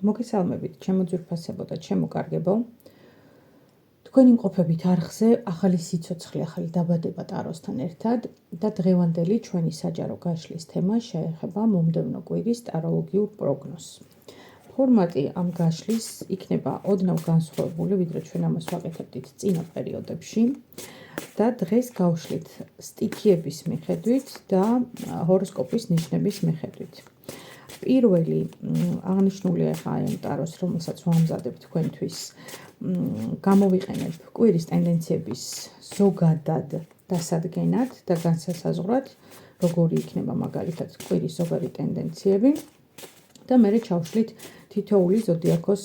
მოგესალმებით, ჩემო ძვირფასებო და ჩემო კარგებო. თქვენ იმყოფებით არხზე ახალი სიცოცხლე, ახალი დაბადება ტაროსთან ერთად და დღევანდელი ჩვენი საჯარო გაშლის თემა შეეხება მომდევნო კვირის ტაროლოგიურ პროგნოზს. ფორმატი ამ გაშლის იქნება ოდნავ განსხვავებული, ვიდრე ჩვენ ამას ვაკეთებდით წინა პერიოდებში და დღეს გავშლით სტიქიების მიხედვით და ჰოროსკოპის ნიშნების მიხედვით. პირველი აღნიშნულია ხა ამ ტაროს, რომელსაც ვამზადებ თქვენთვის, გამოვიყენებ კვირის ტენდენციების ზოგადად დასადგენად და განსასაზღვრად, როგორი იქნება მაგალითად კვირის ზოგადი ტენდენციები და მერე ჩავშლით თითოეული ზოდიაქოს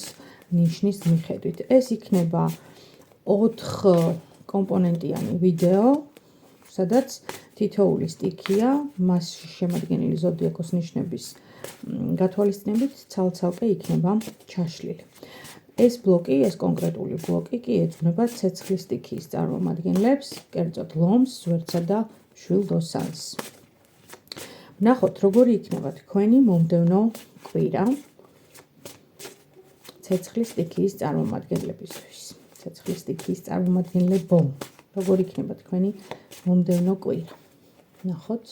ნიშნის მიხედვით. ეს იქნება 4 კომპონენტიანი ვიდეო, სადაც თითოეული სტიქია მასში შემადგენელი ზოდიაქოს ნიშნების გათვალისწინებით ცალ-ცალკე იქნება ჩაშლილი. ეს ბლოკი, ეს კონკრეტული ბლოკი კი ეძღვნება ცეცხლის სტიქიის წარმომადგენლებს, კერძოდ ლომს, ვერცხლსა და მშვილდოსანს. ნახოთ, როგორი იქნება თქვენი მომდევნო კვირა ცეცხლის სტიქიის წარმომადგენლებისთვის. ცეცხლის სტიქიის წარმომადგენლებო, როგორი იქნება თქვენი მომდევნო კვირა. ნახოთ.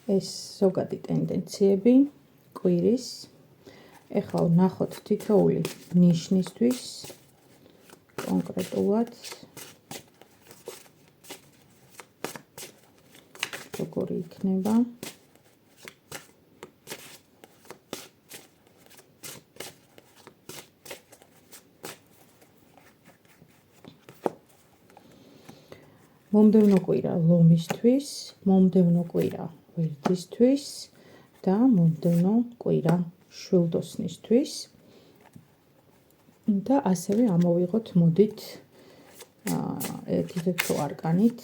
ეს ზოგადი ტენდენციები კვირის. ეხლა ვნახოთ თითოეული ნიშნისთვის კონკრეტულად როგორი იქნება. მომდევნო კვირა ლომისთვის, მომდევნო კვირა ვირთისთვის და მომდევნო კვირა მშვილდოსნისთვის. და ასევე ამოვიღოთ, მოდით ერთ-ერთი არკანით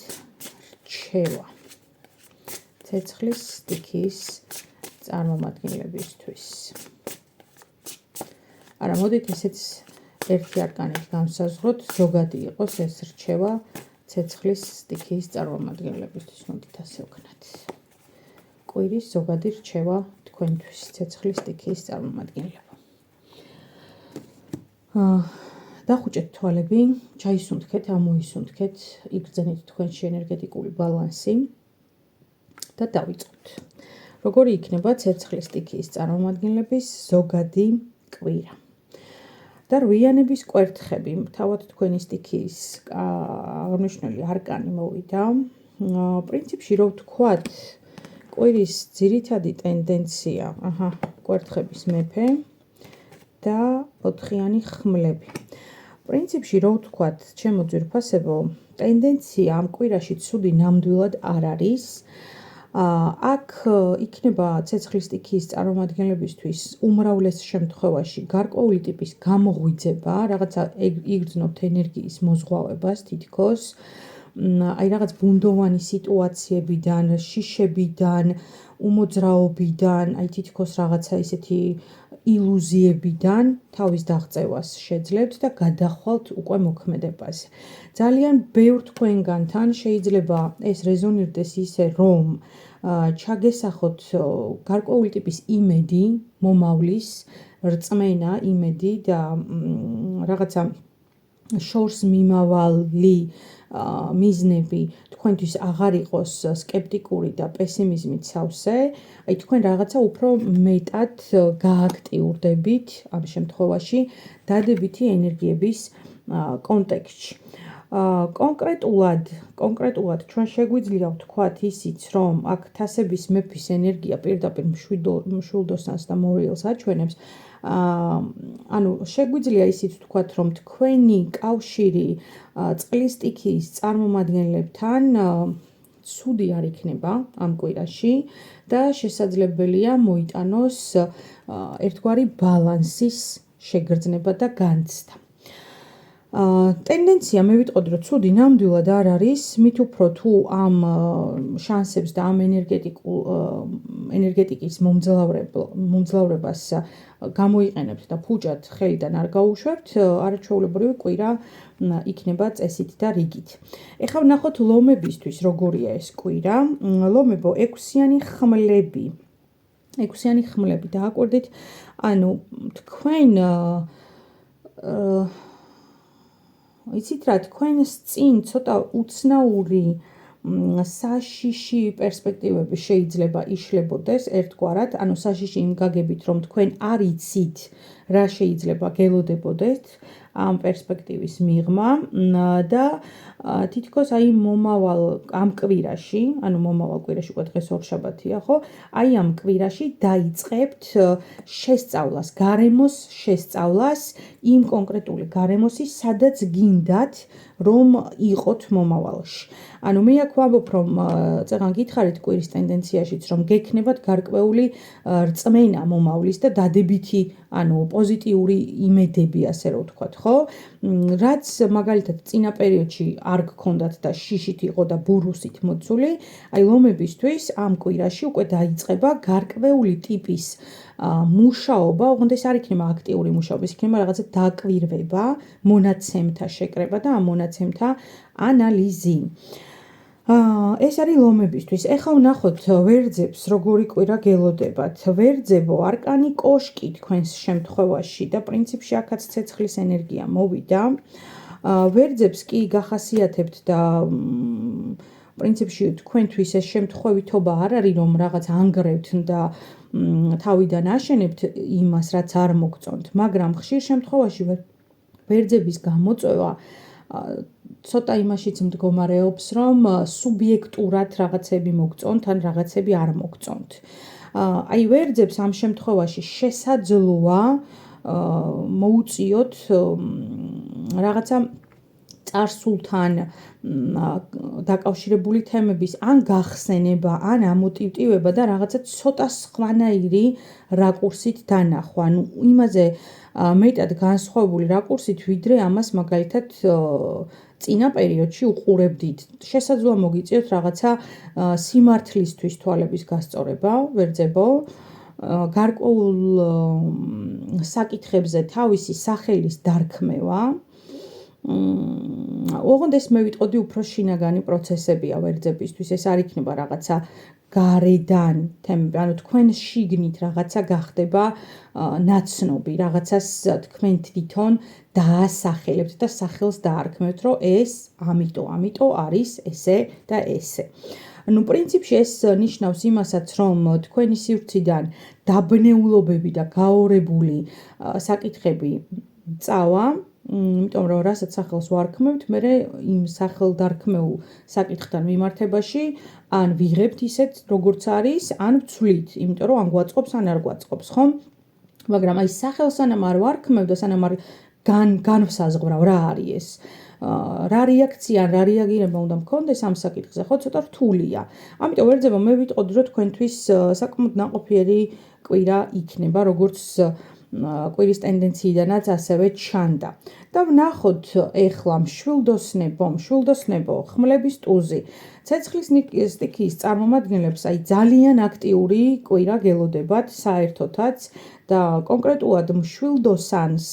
რჩევა ცეცხლის სტიქიის წარმომადგენლებისთვის. არა, მოდით ესეც ერთი არკანით განსაზღვროთ, ზოგადი იყოს ეს რჩევა ცეცხლის სტიქიის წარმომადგენლებისთვის. მოდით ასე ვქნათ. კვირის ზოგადი რჩევა თქვენთვის ცეცხლის სტიქიის წარმომადგენლებო. დახუჭეთ თვალები, ჩაისუნთქეთ, ამოისუნთქეთ, იგრძნით თქვენში ენერგეტიკული ბალანსი და დავიწყოთ. როგორი იქნება ცეცხლის სტიქიის წარმომადგენლების ზოგადი კვირა. და რვიანების კვერთხები, თავად თქვენი სტიქიის აღნიშნული არკანი მოვიდა. პრინციპში რო ვთქვათ, კვირის ძირითადი ტენდენცია, კვერთხების მეფე და 4-იანი ხმლები. პრინციპში რო ვთქვათ, ჩემო ძვირფასებო, ტენდენცია ამ კვირაში ცუდი ნამდვილად არ არის. აქ იქნება ცეცხლის სტიქიის წარმომადგენლებისთვის უმრავლეს შემთხვევაში გარკვეული ტიპის გამოღვიძება, რაღაცა იგრძნობთ ენერგიის მოზღვავებას თითქოს. აი რაღაც ბუნდოვანი სიტუაციებიდან, შიშებიდან, უმოძრაობიდან, აი თითქოს რაღაცა ისეთი ილუზიებიდან თავის დაღწევას შეძლებთ და გადახვალთ უკვე მოქმედებაზე. ძალიან ბევრ თქვენგანთან შეიძლება ეს რეზონირდეს ისე, რომ ჩაგესახოთ გარკვეული ტიპის იმედი, მომავლის, რწმენა, იმედი და რაღაცა შორს მიმავალი მიზნები თქვენთვის აღარ იყოს სკეპტიკური და პესიმიზმით სავსე, აი თქვენ რაღაცა უფრო მეტად გააქტიურდებით ამ შემთხვევაში დადებითი ენერგიების კონტექსტში. კონკრეტულად ჩვენ შეგვიძლია ვთქვათ ისიც, რომ აქ თასების მეფის ენერგია პირდაპირ მშვილდოსანს და მორიელს აჩვენებს. ანუ შეგვიძლია ისიც ვთქვათ, რომ თქვენი კავშირი წყლის სტიქიის წარმომადგენლებთან ცუდი არ იქნება ამ კვირაში და შესაძლებელია მოიტანოს ერთგვარი ბალანსის შეგრძნება და განცდა. ტენდენცია მე ვიტყოდი, რომ ცუდი ნამდვილად არ არის, მით უფრო თუ ამ შანსებს და ამ ენერგეტიკის მომძლავრებას გამოიყენებთ და ფუჭად ხელიდან არ გაუშვებთ, არაჩვეულებრივი კვირა იქნება წესით და რიგით. ეხლა ვნახოთ ლომებისთვის როგორია ეს კვირა. ლომებო, 6-იანი ხმლები. 6-იანი ხმლები დააკვირდით, ანუ თქვენ იცით რა, თქვენს წინ ცოტა უცნაური საშიში პერსპექტივები შეიძლება იშლებოდეს ერთგვარად, ანუ საშიში იმ გაგებით, რომ თქვენ არ იცით რა შეიძლება გელოდებოდეთ ამ პერსპექტივის მიღმა და თითქოს აი მომავალ ამ კვირაში, ანუ მომავალ კვირაში უკვე დღეს ორშაბათია, ხო? აი ამ კვირაში დაიწყებთ შესწავლას, გარემოს შესწავლას, იმ კონკრეტული გარემოსის, სადაც გინდათ რომ იყოთ მომავალში. ანუ მე აქ ვამბობ, რომ წეგან გითხარით კვირის ტენდენციაშიც, რომ გექნებათ გარკვეული რწმენა მომავლის და დადებითი, ანუ პოზიტიური იმედები, ასე რომ ვთქვათ, ხო? რაც მაგალითად წინა პერიოდში არ გქონდათ და შიშით იყო და ბურუსით მოცული, აი ლომებისთვის ამ კვირაში უკვე დაიწყება გარკვეული ტიპის მუშაობა, ოღონდ ეს არ იქნება აქტიური მუშაობა, ეს იქნება რაღაცა დაკვირვება, მონაცემთა შეკრება და ამ მონაცემთა ანალიზი. ეს არის ლომებისთვის. ეხლა ვნახოთ ვერძებს როგორი კვირა გელოდებათ. ვერძებო, არკანი კოშკი თქვენს შემთხვევაში და პრინციპში აქაც ცეცხლის ენერგია მოვიდა. ვერძებს კი გახასიათებთ და პრინციპში თქვენთვის ეს შემთხვევითობა არ არის, რომ რაღაც ანგრევთ და თავიდან აშენებთ იმას, რაც არ მოგწონთ, მაგრამ ხშირ შემთხვევაში ვერძების გამოწვევა ცოტა იმაშიც მდგომარეობს, რომ სუბიექტურად რაღაცები მოგწონთ, ან რაღაცები არ მოგწონთ. აი ვერძებს ამ შემთხვევაში შესაძლოა მოუწიოთ რაღაცა წარსულთან დაკავშირებული თემების ან გახსენება, ან ამოტივტივება და რაღაცა ცოტა სხვანაირი რაკურსით დანახვა. ანუ იმაზე მეტად განსხვავებული რაკურსით, ვიდრე ამას მაგალითად წინა პერიოდში უყურებდით. შესაძლოა მოგიწიოთ რაღაცა სიმართლისთვის თვალების გასწორება, ვერძებო, გარკვეულ საკითხებზე თავისი სახელის დარქმევა. ოღონდ ეს მე ვიტყოდი უფრო შინაგანი პროცესებია ვერძებისთვის, ეს არ იქნება რაღაცა გარედან თემები, ანუ თქვენ შიგნით რაღაცა გახდება ნაცნობი, რაღაცას თქვენ თვითონ დაასახელებთ და სახელს დაარქმევთ, რომ ეს ამიტომ არის ესე და ესე. ანუ პრინციპში ეს ნიშნავს იმასაც, რომ თქვენი სივრციდან დაბნეულობები და გაორებული საკითხები წავა, იმიტომ რომ რასაც სახელს ვარქმევთ, მე იმ სახელდარქმეულ საკითხთან მიმართებაში ან ვიღებთ ისეთ როგორც არის, ან ვცვლით, იმიტომ რომ ან გვაწყობს, ან არ გვაწყობს, ხო? მაგრამ აი სახელს სანამ არ ვარქმევ და სანამ არ განვსაზღვრავ რა არის ეს, რა რეაქცია, რა რეაგირება უნდა მქონდეს ამ საკითხზე, ხო, ცოტა რთულია. ამიტომ ვერძებო, მე ვიტყოდი, რომ თქვენთვის საკმაოდ ნაყოფიერი კვირა იქნება, როგორც კვირის ტენდენციიდანაც ასევე ჩანდა. და ვნახოთ ეხლა მშვილდოსნებო, ხმლების ტუზი. ცეცხლის სტიქიის წარმომადგენლებს აი ძალიან აქტიური კვირა გელოდებათ საერთოდაც და კონკრეტულად მშვილდოსანს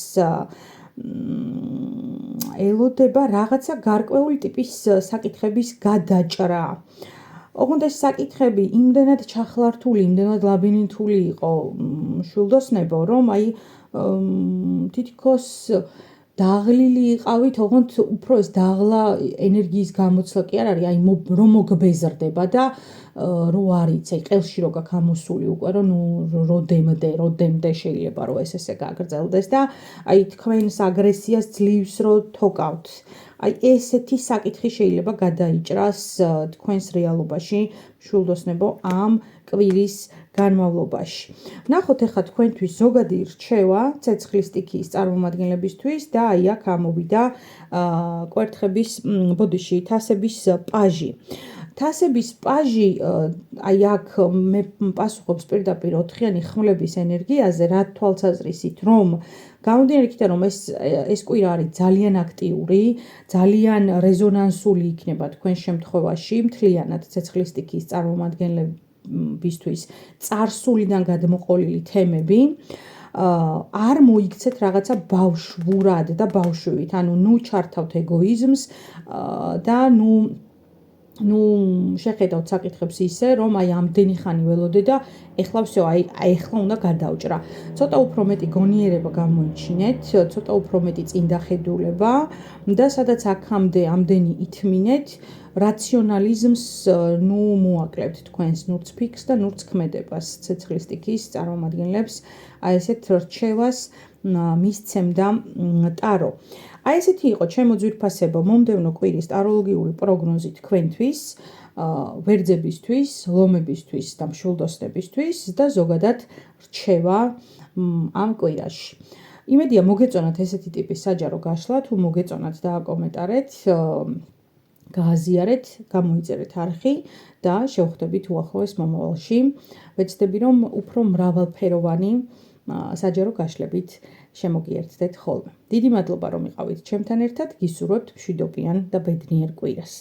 ელოდება რაღაცა გარკვეული ტიპის საკითხების გადაჭრა. ოღონდ ეს საკითხები იმდენად ჩახლართული, იმდენად ლაბირინთული იყო მშვილდოსნებო, რომ აი თითქოს დაღლილი იყავით, ოღონდ უფრო ეს დაღლა ენერგიის გამოცლა კი არ არის, აი რომ მოგბეზრდება და რო არის, აი ყელში რო გაქვს ამოსული უკვე, რომ როდემდე შეიძლება რომ ესე გაგრძელდეს და აი თქვენს აგრესიას ძლივს რო თოკავთ. აი ესეთი საკითხი შეიძლება გადაიჭრას თქვენს რეალობაში, მშვილდოსნებო, ამ კვირის განმავლობაში. ვნახოთ ახლა თქვენთვის ზოგადი რჩევა ცეცხლის სტიქიის წარმომადგენლებისთვის და აი აქ ამოვიდა კვერთხების ბოდიში თასების პაჟი. თასების პაჟი, აი აქ მე პასუხობს პირდაპირ 4-იანი ხმლების ენერგიაზე, რა თვალსაზრისით, რომ გამომდინარე იქიდან, რომ ეს კვირა არის ძალიან აქტიური, ძალიან რეზონანსული იქნება თქვენ შემთხვევაში, მთლიანად ცეცხლის სტიქიის წარმომადგენლებისთვის წარსულიდან გადმოყოლილი თემები. არ მოიქცეთ რაღაცა ბავშვურად და ბავშვივით, ანუ ჩართავთ ეგოიზმს და შეხედავთ საკითხებს ისე, რომ აი ამდენი ხანი ველოდე და ეხლა всё, აი ეხლა უნდა გადავჭრა. ცოტა უფრო მეტი გონიერება გამოიჩინეთ, ცოტა უფრო მეტი წინდახედულება და სადაც აქამდე ამდენი ითმინეთ, რაციონალიზმს მოაკლებთ თქვენს ნურც ფიქს და ნურც ქმედებას, ცეცხლის სტიქიის წარმომადგენლებს, აი ესეთ რჩევას მისცემდა ტარო. აი ესეთი იყო ჩემო ძვირფასებო მომდევნო კვირის ტაროლოგიური პროგნოზი თქვენთვის, ვერძებისთვის, ლომებისთვის და მშვილდოსნებისთვის და ზოგადად რჩევა ამ კვირაში. იმედია მოგეწონათ ესეთი ტიპის საჯარო გაშლა, თუ მოგეწონათ დააკომენტარეთ, გააზიარეთ, გამოიწერეთ არხი და შევხვდებით უახლოეს მომავალში. ვეცდები, რომ უფრო მრავალფეროვანი საჯარო გაშლებით შემოგიერთდეთ ხოლმე. დიდი მადლობა, რომ იყავით ჩემთან ერთად, გისურვებთ მშვიდობიან და ბედნიერ კვირას.